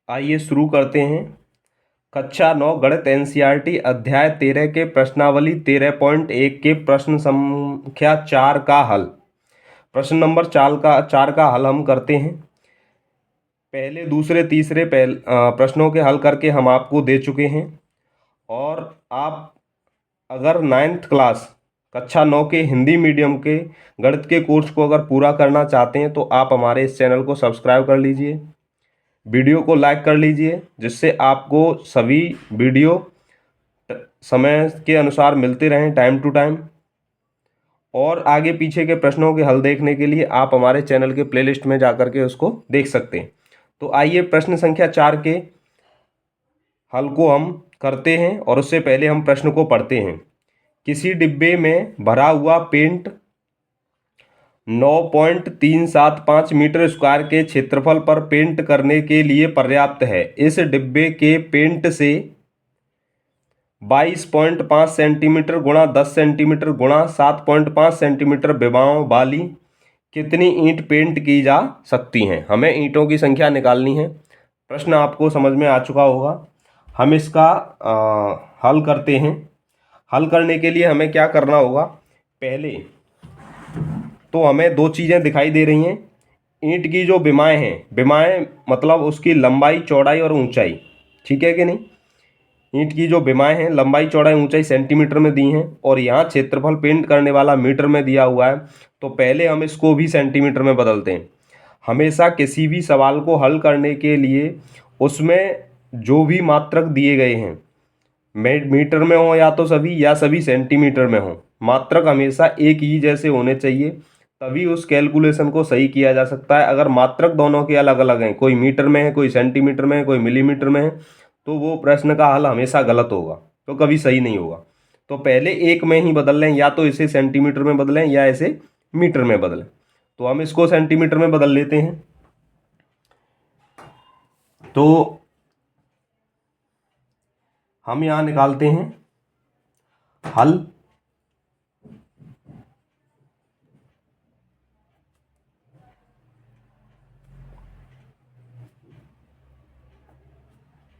आइए शुरू करते हैं। कक्षा 9 गणित एनसीईआरटी अध्याय 13 के प्रश्नावली 13.1 के प्रश्न संख्या 4 का हल। प्रश्न नंबर 4 का हल हम करते हैं। पहले दूसरे तीसरे प्रश्नों के हल करके हम आपको दे चुके हैं। और आप अगर 9th क्लास कक्षा 9 के हिंदी मीडियम के गणित के कोर्स को अगर पूरा करना चाहते हैं तो आप हमारे इस चैनल को सब्सक्राइब कर लीजिए, वीडियो को लाइक कर लीजिए, जिससे आपको सभी वीडियो समय के अनुसार मिलते रहें टाइम टू टाइम। और आगे पीछे के प्रश्नों के हल देखने के लिए आप हमारे चैनल के प्लेलिस्ट में जाकर के उसको देख सकते हैं। तो आइए प्रश्न संख्या 4 के हल को हम करते हैं और उससे पहले हम प्रश्न को पढ़ते हैं। किसी डिब्बे में भरा हुआ पेंट 9.375 मीटर स्क्वायर के क्षेत्रफल पर पेंट करने के लिए पर्याप्त है। इस डिब्बे के पेंट से 22.5 सेंटीमीटर गुणा 10 सेंटीमीटर गुणा 7.5 सेंटीमीटर विमाओं वाली कितनी ईंट पेंट की जा सकती हैं। हमें ईंटों की संख्या निकालनी है। प्रश्न आपको समझ में आ चुका होगा। हम इसका हल करते हैं। हल करने के लिए हमें क्या करना होगा, पहले तो हमें दो चीज़ें दिखाई दे रही हैं। ईंट की जो विमाएँ हैं, विमाएँ मतलब उसकी लंबाई चौड़ाई और ऊंचाई, ठीक है कि नहीं। ईंट की जो विमाएँ हैं लंबाई चौड़ाई ऊंचाई सेंटीमीटर में दी हैं और यहाँ क्षेत्रफल पेंट करने वाला मीटर में दिया हुआ है। तो पहले हम इसको भी सेंटीमीटर में बदलते हैं। हमेशा किसी भी सवाल को हल करने के लिए उसमें जो भी मात्रक दिए गए हैं मीटर में हो या तो सभी या सभी सेंटीमीटर में हो, मात्रक हमेशा एक ही जैसे होने चाहिए, तभी उस कैलकुलेशन को सही किया जा सकता है। अगर मात्रक दोनों के अलग अलग हैं, कोई मीटर में है, कोई सेंटीमीटर में है, कोई मिलीमीटर में है, तो वो प्रश्न का हल हमेशा गलत होगा, तो कभी सही नहीं होगा। तो पहले एक में ही बदल लें, या तो इसे सेंटीमीटर में बदलें या इसे मीटर में बदलें। तो हम इसको सेंटीमीटर में बदल लेते हैं। तो हम यहाँ निकालते हैं हल।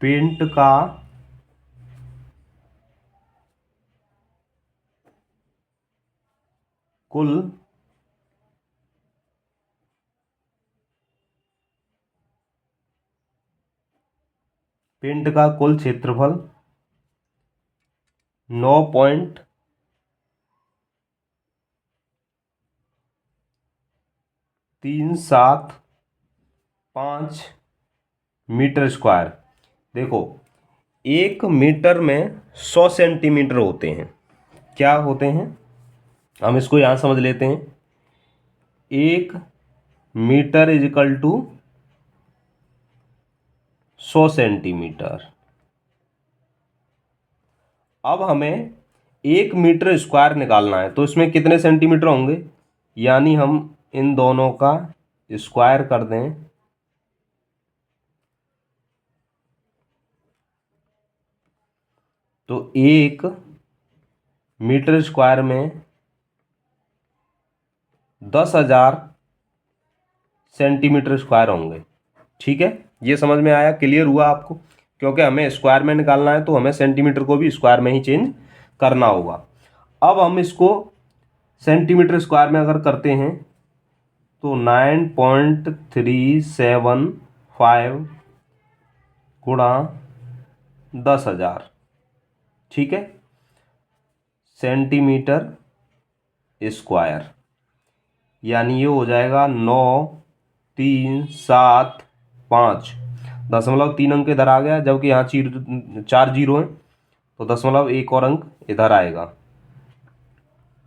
पेंट का कुल क्षेत्रफल 9.375 मीटर स्क्वायर। देखो, 1 मीटर में 100 सेंटीमीटर होते हैं। क्या होते हैं, हम इसको यहाँ समझ लेते हैं। 1 metre is equal to 100 centimetre. अब हमें 1 मीटर स्क्वायर निकालना है, तो इसमें कितने सेंटीमीटर होंगे, यानी हम इन दोनों का स्क्वायर कर दें तो 1 मीटर स्क्वायर में 10,000 सेंटीमीटर स्क्वायर होंगे। ठीक है, ये समझ में आया, क्लियर हुआ आपको। क्योंकि हमें स्क्वायर में निकालना है तो हमें सेंटीमीटर को भी स्क्वायर में ही चेंज करना होगा। अब हम इसको सेंटीमीटर स्क्वायर में अगर करते हैं तो 9.375 गुणा 10,000, ठीक है, सेंटीमीटर स्क्वायर, यानी ये हो जाएगा 9,375। 0.3 अंक इधर आ गया, जबकि यहाँ 4 जीरो हैं, तो 0.1 और अंक इधर आएगा,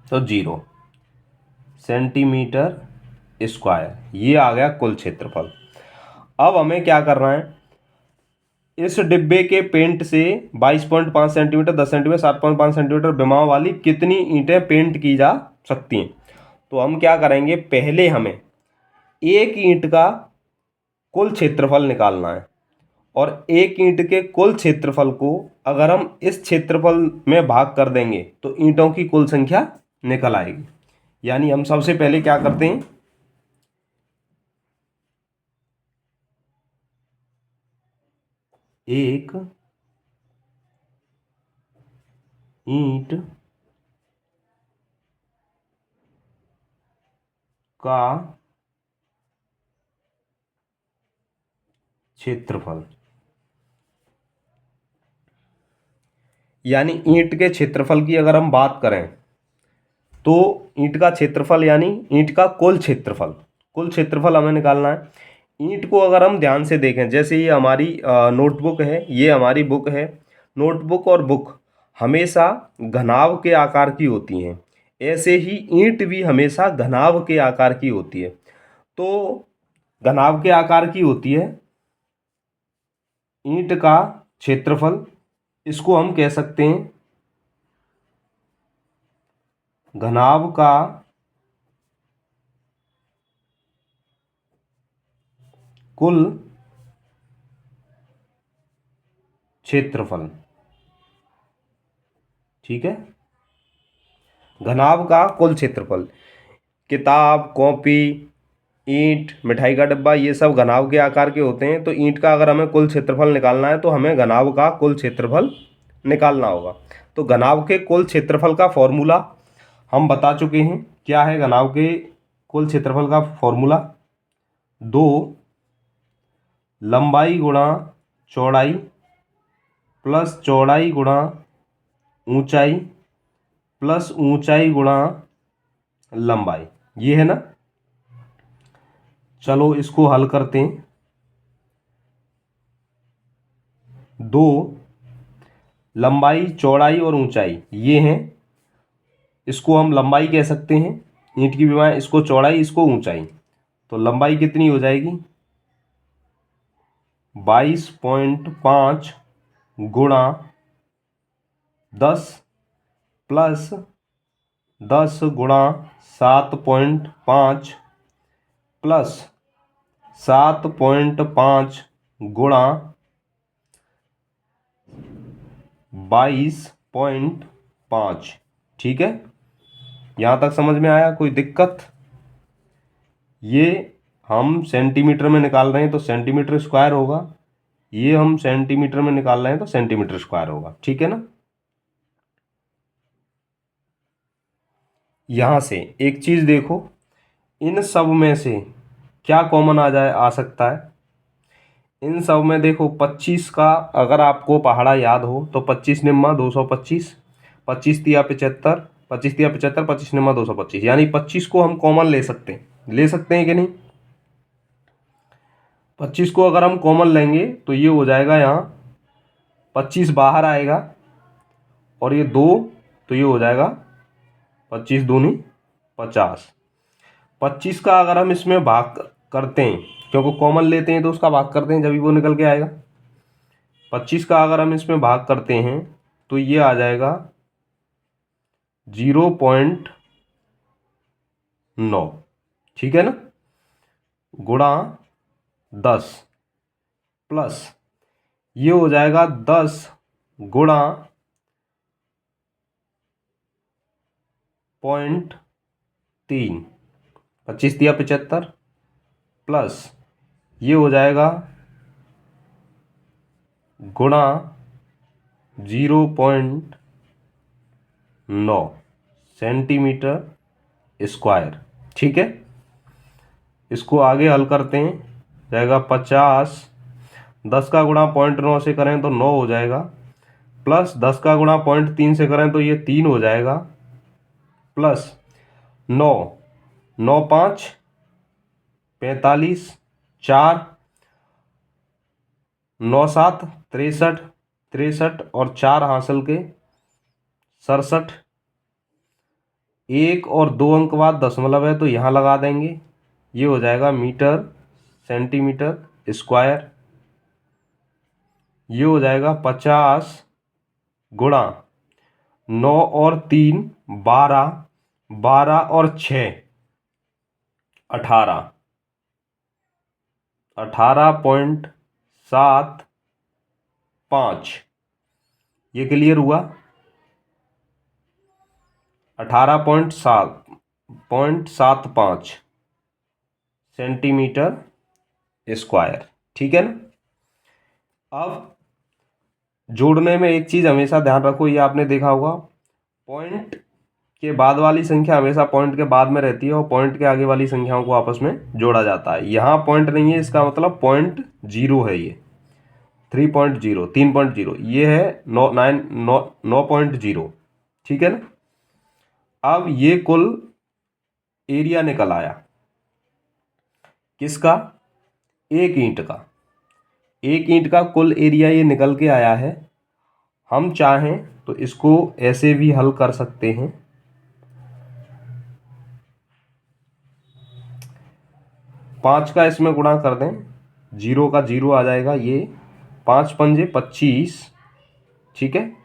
तो 0 सेंटीमीटर स्क्वायर। ये आ गया कुल क्षेत्रफल। अब हमें क्या करना है, इस डिब्बे के पेंट से 22.5 सेंटीमीटर 10 सेंटीमीटर 7.5 सेंटीमीटर विमाओं वाली कितनी ईंटें पेंट की जा सकती हैं। तो हम क्या करेंगे, पहले हमें एक ईंट का कुल क्षेत्रफल निकालना है और एक ईंट के कुल क्षेत्रफल को अगर हम इस क्षेत्रफल में भाग कर देंगे तो ईंटों की कुल संख्या निकल आएगी। यानी हम सबसे पहले क्या करते हैं, एक ईंट का क्षेत्रफल, यानी ईंट के क्षेत्रफल की अगर हम बात करें तो ईंट का क्षेत्रफल यानी ईंट का कुल क्षेत्रफल हमें निकालना है। ईंट को अगर हम ध्यान से देखें, जैसे ये हमारी नोटबुक है, ये हमारी बुक है। नोटबुक और बुक हमेशा घनाभ के आकार की होती हैं, ऐसे ही ईंट भी हमेशा घनाभ के आकार की होती है। तो घनाभ के आकार की होती है ईंट का क्षेत्रफल, इसको हम कह सकते हैं घनाभ का कुल क्षेत्रफल। ठीक है, घनाभ का कुल क्षेत्रफल। किताब, कॉपी, ईंट, मिठाई का डब्बा, ये सब घनाभ के आकार के होते हैं। तो ईंट का अगर हमें कुल क्षेत्रफल निकालना है तो हमें घनाभ का कुल क्षेत्रफल निकालना होगा। तो घनाभ के कुल क्षेत्रफल का फॉर्मूला हम बता चुके हैं। क्या है घनाभ के कुल क्षेत्रफल का फॉर्मूला? 2 लंबाई गुणा चौड़ाई प्लस चौड़ाई गुणा ऊंचाई प्लस ऊंचाई गुणा लंबाई, ये है ना। चलो इसको हल करते हैं। 2 लंबाई, चौड़ाई और ऊंचाई ये हैं, इसको हम लंबाई कह सकते हैं ईंट की विमाएं, इसको चौड़ाई, इसको ऊंचाई। तो लंबाई कितनी हो जाएगी? 22.5 गुणा 10 प्लस 10 गुणा 7.5 प्लस 7.5 गुणा 22.5। ठीक है, यहाँ तक समझ में आया? कोई दिक्कत? ये हम सेंटीमीटर में निकाल रहे हैं तो सेंटीमीटर स्क्वायर होगा, ये हम सेंटीमीटर में निकाल रहे हैं तो सेंटीमीटर स्क्वायर होगा। ठीक है ना। यहाँ से एक चीज़ देखो, इन सब में से क्या कॉमन आ सकता है? इन सब में देखो 25 का अगर आपको पहाड़ा याद हो तो 25 निम्मा 225, 25 तिया 75, 25 तिया 75, 25 निम्मा 225, यानी 25 को हम कॉमन ले सकते हैं कि नहीं? 25 को अगर हम कॉमन लेंगे तो ये हो जाएगा, यहाँ 25 बाहर आएगा और ये 2, तो ये हो जाएगा 25 दूनी 50। 25 का अगर हम इसमें भाग करते हैं, क्योंकि कॉमन लेते हैं तो उसका भाग करते हैं जब भी वो निकल के आएगा। 25 का अगर हम इसमें भाग करते हैं तो ये आ जाएगा 0.9। ठीक है ना, गुणा 10 प्लस ये हो जाएगा 10 गुणा 0.3, 25 दिया 75 प्लस ये हो जाएगा गुणा 0.9 सेंटीमीटर स्क्वायर। ठीक है, इसको आगे हल करते हैं, जाएगा 50, 10 का गुणा 0.9 से करें तो 9 हो जाएगा, प्लस 10 का गुणा 0.3 से करें तो ये 3 हो जाएगा, प्लस 9, 9 5 45, 4 9 7 63, 63 और 4 हासिल के 67, 1 और 2 अंक बाद दशमलव है तो यहाँ लगा देंगे, ये हो जाएगा मीटर सेंटीमीटर स्क्वायर। ये हो जाएगा 50 गुणा 9 और 3 12, 12 और 6 18, 18.75। ये क्लियर हुआ? 18.75 सेंटीमीटर स्क्वायर। ठीक है ना। अब जोड़ने में एक चीज़ हमेशा ध्यान रखो, ये आपने देखा होगा, पॉइंट के बाद वाली संख्या हमेशा पॉइंट के बाद में रहती है और पॉइंट के आगे वाली संख्याओं को आपस में जोड़ा जाता है। यहाँ पॉइंट नहीं है, इसका मतलब 0.0 है, ये 3.0 3.0, ये है 9.0, ठीक है ना। अब ये कुल एरिया निकल आया किसका, एक ईंट का, एक ईंट का कुल एरिया ये निकल के आया है। हम चाहें तो इसको ऐसे भी हल कर सकते हैं, 5 का इसमें गुणा कर दें, 0 का 0 आ जाएगा, ये 5 पंजे 25, ठीक है,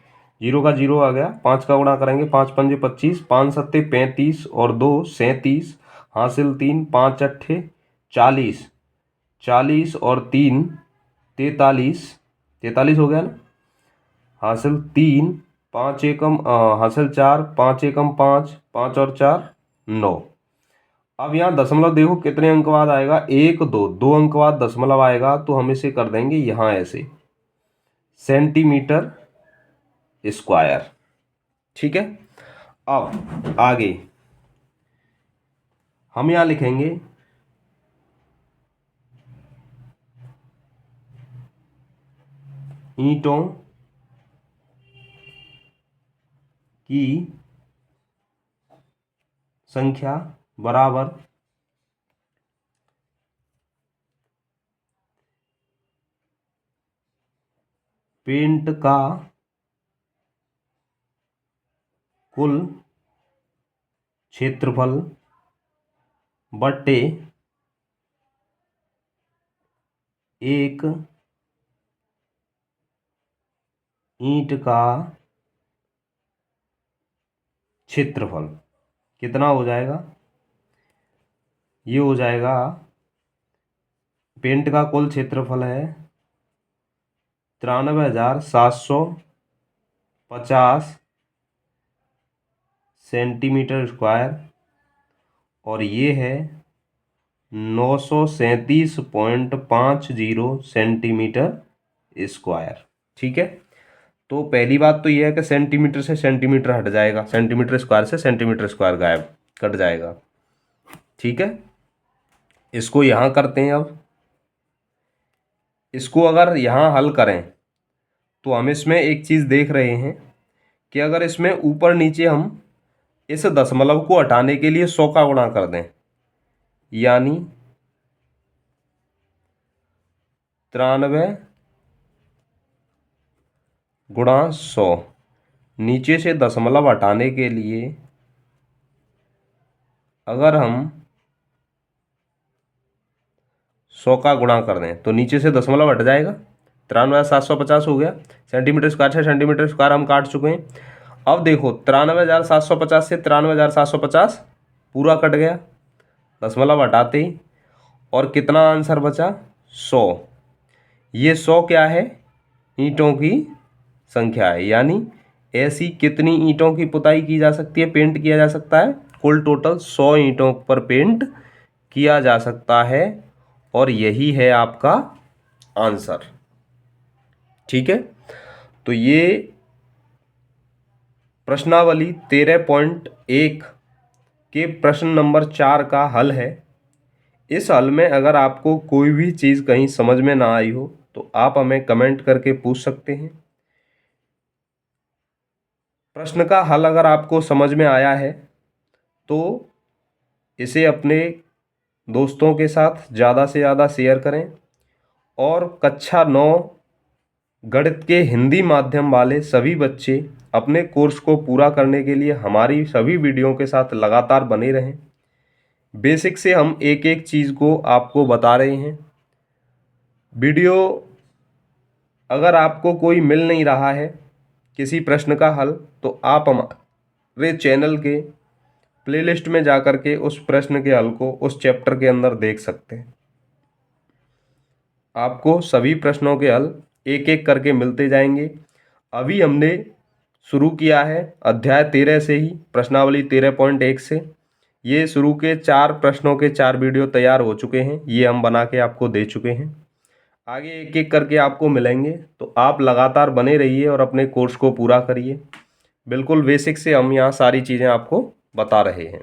0 का 0 आ गया, 5 का गुणा करेंगे, 5 पंजे 25, 5 सत्ते 35 और 2 37, हासिल 3, 5 अट्ठे 40, 40 और 3 43, 43 हो गया ना, हासिल 3, 5 एकम हासिल 4, 5 एकम 5, 5 और 4 9। अब यहाँ दशमलव देखो कितने अंक बाद आएगा, 1 2, 2 अंक बाद दशमलव आएगा, तो हम इसे कर देंगे यहाँ ऐसे सेंटीमीटर स्क्वायर, ठीक है। अब आगे हम यहाँ लिखेंगे ईंटों की संख्या बराबर पेंट का कुल क्षेत्रफल बटे एक ईंट का क्षेत्रफल कितना हो जाएगा, ये हो जाएगा, पेंट का कुल क्षेत्रफल है 93,750 सेंटीमीटर स्क्वायर और ये है 937.50 सेंटीमीटर स्क्वायर, ठीक है। तो पहली बात तो ये है कि सेंटीमीटर से सेंटीमीटर हट जाएगा, सेंटीमीटर स्क्वायर से सेंटीमीटर स्क्वायर गायब कट जाएगा, ठीक है। इसको यहाँ करते हैं, अब इसको अगर यहाँ हल करें तो हम इसमें एक चीज़ देख रहे हैं कि अगर इसमें ऊपर नीचे हम इस दशमलव को हटाने के लिए 100 का गुणा कर दें, यानी 93 गुणा 100, नीचे से दशमलव हटाने के लिए अगर हम 100 का गुणा कर दें तो नीचे से दशमलव हट जाएगा, 93,750 हो गया, सेंटीमीटर स्क्वायर से सेंटीमीटर स्क्वायर हम काट चुके हैं। अब देखो 93,750 से 93,750 पूरा कट गया दशमलव हटाते ही, और कितना आंसर बचा, 100। ये 100 क्या है, ईंटों की संख्या है, यानी ऐसी कितनी ईंटों की पुताई की जा सकती है, पेंट किया जा सकता है, कुल टोटल 100 ईंटों पर पेंट किया जा सकता है, और यही है आपका आंसर, ठीक है। तो ये प्रश्नावली 13.1 के प्रश्न नंबर 4 का हल है। इस हल में अगर आपको कोई भी चीज़ कहीं समझ में ना आई हो तो आप हमें कमेंट करके पूछ सकते हैं। प्रश्न का हल अगर आपको समझ में आया है तो इसे अपने दोस्तों के साथ ज़्यादा से ज़्यादा शेयर करें, और कक्षा 9 गणित के हिंदी माध्यम वाले सभी बच्चे अपने कोर्स को पूरा करने के लिए हमारी सभी वीडियो के साथ लगातार बने रहें। बेसिक से हम एक एक चीज़ को आपको बता रहे हैं। वीडियो अगर आपको कोई मिल नहीं रहा है किसी प्रश्न का हल, तो आप हमारे चैनल के प्लेलिस्ट में जाकर के उस प्रश्न के हल को उस चैप्टर के अंदर देख सकते हैं। आपको सभी प्रश्नों के हल एक एक करके मिलते जाएंगे। अभी हमने शुरू किया है अध्याय 13 से ही, प्रश्नावली 13.1 से। ये शुरू के 4 प्रश्नों के 4 वीडियो तैयार हो चुके हैं, ये हम बना के आपको दे चुके हैं। आगे एक एक करके आपको मिलेंगे, तो आप लगातार बने रहिए और अपने कोर्स को पूरा करिए। बिल्कुल बेसिक से हम यहाँ सारी चीज़ें आपको बता रहे हैं।